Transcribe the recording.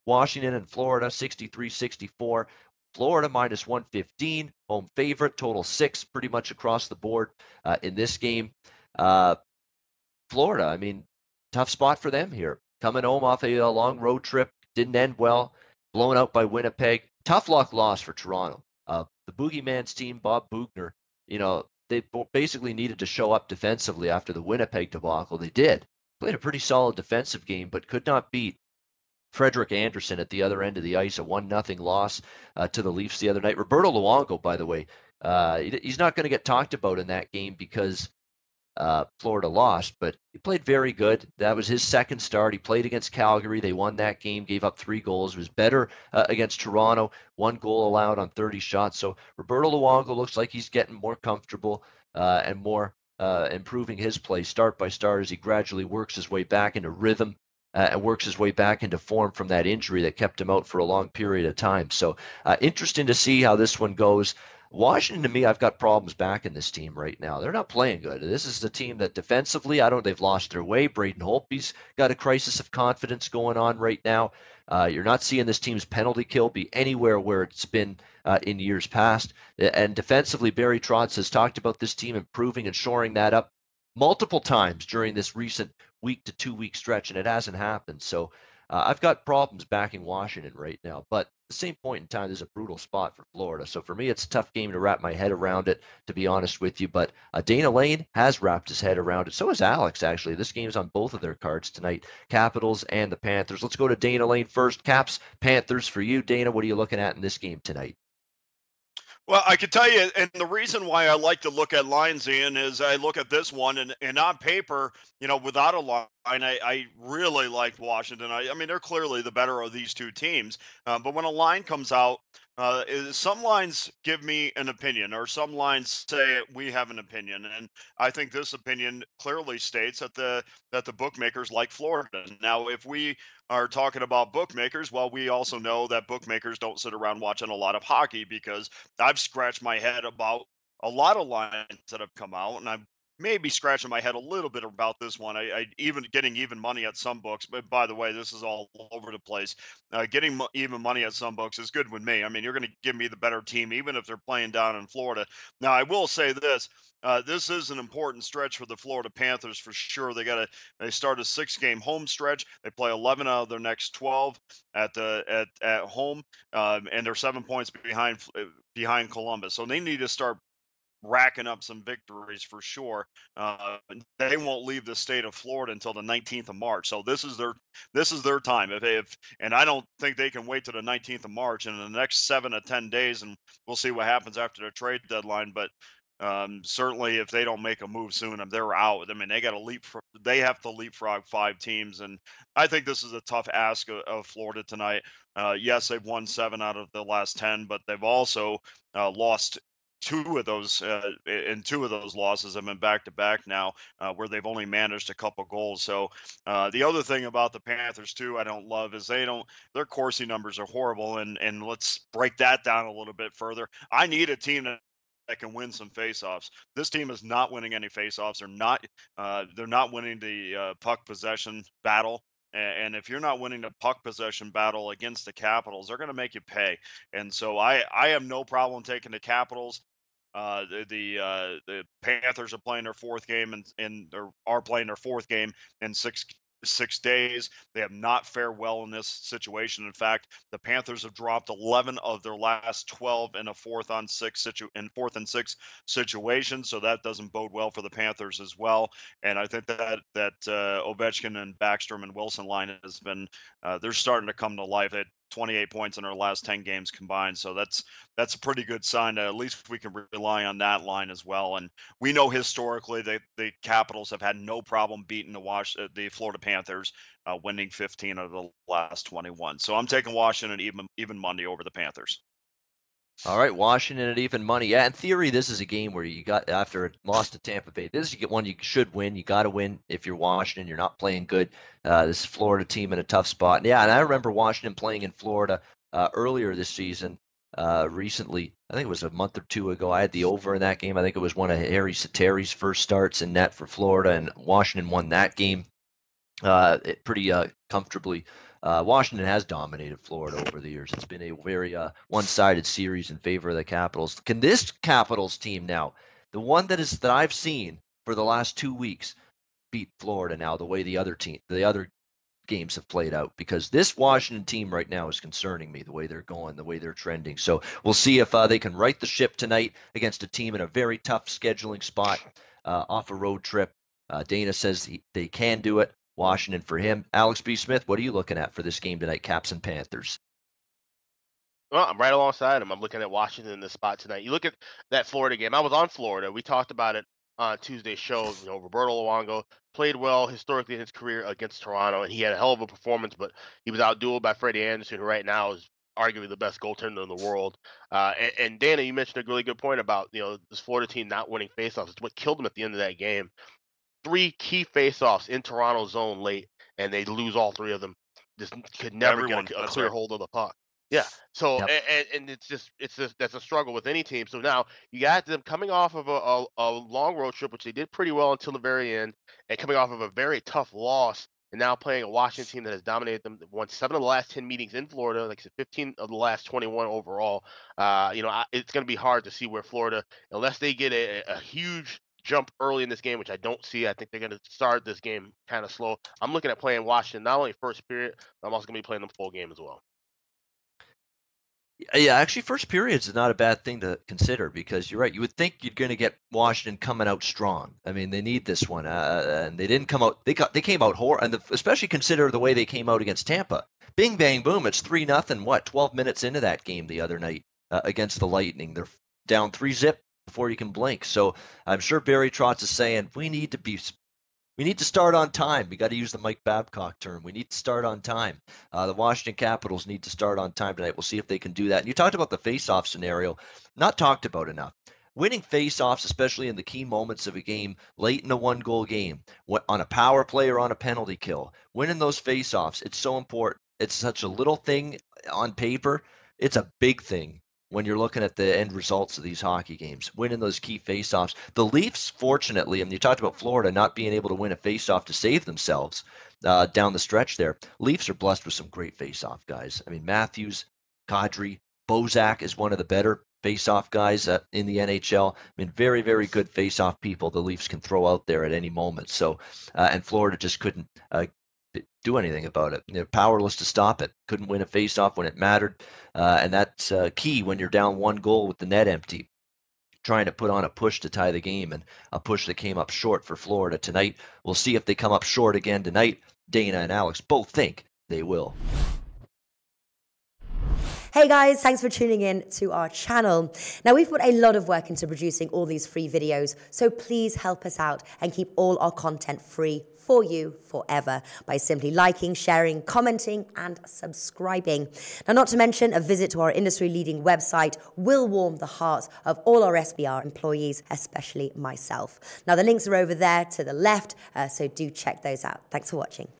Washington and Florida, 63-64. Florida minus 115, home favorite, total 6 pretty much across the board in this game. Florida, I mean, tough spot for them here. Coming home off a long road trip, didn't end well, blown out by Winnipeg. Tough luck loss for Toronto. The Boogeyman's team, Bob Boughner, they basically needed to show up defensively after the Winnipeg debacle. They did. Played a pretty solid defensive game, but could not beat Frederik Andersen at the other end of the ice, a 1-0 loss to the Leafs the other night. Roberto Luongo, by the way, he's not going to get talked about in that game because Florida lost, but he played very good. That was his second start. He played against Calgary. They won that game, gave up 3 goals. Was better against Toronto. 1 goal allowed on 30 shots. So Roberto Luongo looks like he's getting more comfortable and more improving his play start by start as he gradually works his way back into rhythm and works his way back into form from that injury that kept him out for a long period of time. So interesting to see how this one goes. Washington, to me, I've got problems backing this team right now. They're not playing good. This is the team that defensively, they've lost their way. Braden Holtby's got a crisis of confidence going on right now. You're not seeing this team's penalty kill be anywhere where it's been in years past. And defensively, Barry Trotz has talked about this team improving and shoring that up multiple times during this recent week to 2 week stretch, and it hasn't happened. So I've got problems backing Washington right now, but at the same point in time, there's a brutal spot for Florida. So for me, it's a tough game to wrap my head around it, to be honest with you. But Dana Lane has wrapped his head around it. So has Alex, actually. This game's on both of their cards tonight, Capitals and the Panthers. Let's go to Dana Lane first. Caps, Panthers for you. Dana, what are you looking at in this game tonight? Well, I could tell you, and the reason why I like to look at lines, Ian, is I look at this one, and on paper, without a line, I really like Washington. I mean, they're clearly the better of these two teams. But when a line comes out, some lines give me an opinion, or some lines say we have an opinion, and I think this opinion clearly states that the bookmakers like Florida. Now, if we are talking about bookmakers, well, we also know that bookmakers don't sit around watching a lot of hockey, because I've scratched my head about a lot of lines that have come out, and I'm maybe scratching my head a little bit about this one. I even getting even money at some books, but by the way, this is all over the place. Getting even money at some books is good with me. I mean, you're going to give me the better team, even if they're playing down in Florida. Now, I will say this. This is an important stretch for the Florida Panthers for sure. They start a 6-game home stretch. They play 11 out of their next 12 at home, and they're 7 points behind Columbus. So they need to start racking up some victories for sure. They won't leave the state of Florida until the 19th of March. So this is their time. And I don't think they can wait to the 19th of March. And in the next 7 to 10 days, and we'll see what happens after the trade deadline. But certainly, if they don't make a move soon, they're out. I mean, they have to leapfrog 5 teams, and I think this is a tough ask of Florida tonight. Yes, they've won 7 out of the last 10, but they've also lost 2 of those, and 2 of those losses have been back to back now, where they've only managed a couple goals. So the other thing about the Panthers too, I don't love, is their Corsi numbers are horrible, and let's break that down a little bit further. I need a team that can win some faceoffs. This team is not winning any faceoffs. They're not winning the puck possession battle. And if you're not winning the puck possession battle against the Capitals, they're going to make you pay. And so I have no problem taking the Capitals. The Panthers are playing their 4th game, and are playing their 4th game in 6 days. They have not fared well in this situation. In fact, the Panthers have dropped 11 of their last 12 in a 4th and 6 situations. So that doesn't bode well for the Panthers as well. And I think that Ovechkin and Backstrom and Wilson line has been they're starting to come to life. They had 28 points in our last 10 games combined. So that's a pretty good sign. At least we can rely on that line as well. And we know historically that the Capitals have had no problem beating the Florida Panthers, winning 15 of the last 21. So I'm taking Washington even money over the Panthers. All right, Washington at even money. Yeah, in theory, this is a game where you got, after it lost to Tampa Bay, this is one you should win. You got to win if you're Washington. You're not playing good. This Florida team in a tough spot. And yeah, and I remember Washington playing in Florida earlier this season. Recently, I think it was a month or 2 ago. I had the over in that game. I think it was one of Harry Satteri's first starts in net for Florida, and Washington won that game pretty comfortably. Washington has dominated Florida over the years. It's been a very one-sided series in favor of the Capitals. Can this Capitals team now, the one that I've seen for the last 2 weeks, beat Florida now the way the other games have played out? Because this Washington team right now is concerning me, the way they're going, the way they're trending. So we'll see if they can right the ship tonight against a team in a very tough scheduling spot off a road trip. Dana says they can do it. Washington for him. Alex B. Smith, what are you looking at for this game tonight, Caps and Panthers? Well, I'm right alongside him. I'm looking at Washington in this spot tonight. You look at that Florida game. I was on Florida. We talked about it on Tuesday's show. Roberto Luongo played well historically in his career against Toronto, and he had a hell of a performance, but he was outdueled by Freddie Anderson, who right now is arguably the best goaltender in the world. And Dana, you mentioned a really good point about this Florida team not winning faceoffs. It's what killed them at the end of that game. 3 key faceoffs in Toronto zone late, and they lose all 3 of them. Just could never get a clear hold of the puck. Yeah. So and it's just that's a struggle with any team. So now you got them coming off of a long road trip, which they did pretty well until the very end, and coming off of a very tough loss, and now playing a Washington team that has dominated them, won 7 of the last 10 meetings in Florida, like I said, 15 of the last 21 overall. It's going to be hard to see where Florida, unless they get a huge jump early in this game, which I don't see. I think they're going to start this game kind of slow. I'm looking at playing Washington not only first period, but I'm also going to be playing them full game as well. Yeah, actually, first periods is not a bad thing to consider, because you're right. You would think you're going to get Washington coming out strong. I mean, they need this one, and they didn't come out. They came out horrible, and especially consider the way they came out against Tampa. Bing, bang, boom! It's 3-0. 12 minutes into that game the other night against the Lightning, they're down 3-0 before you can blink. So I'm sure Barry Trotz is saying we need to start on time. We got to use the Mike Babcock term. We need to start on time. The Washington Capitals need to start on time tonight. We'll see if they can do that. And you talked about the face-off scenario, not talked about enough. Winning face-offs, especially in the key moments of a game, late in a one-goal game, on a power play or on a penalty kill, winning those face-offs, it's so important. It's such a little thing on paper. It's a big thing when you're looking at the end results of these hockey games, winning those key faceoffs. The Leafs, fortunately, and you talked about Florida not being able to win a faceoff to save themselves down the stretch there. Leafs are blessed with some great faceoff guys. I mean, Matthews, Kadri, Bozak is one of the better faceoff guys in the NHL. I mean, very, very good faceoff people the Leafs can throw out there at any moment. So, and Florida just couldn't do anything about it. They're powerless to stop it. Couldn't win a faceoff when it mattered, and that's key when you're down 1 goal with the net empty. Trying to put on a push to tie the game, and a push that came up short for Florida tonight. We'll see if they come up short again tonight. Dana and Alex both think they will. Hey guys, thanks for tuning in to our channel. Now, we've put a lot of work into producing all these free videos, so please help us out and keep all our content free for you forever by simply liking, sharing, commenting, and subscribing. Now, not to mention, a visit to our industry-leading website will warm the hearts of all our SBR employees, especially myself. Now, the links are over there to the left, so do check those out. Thanks for watching.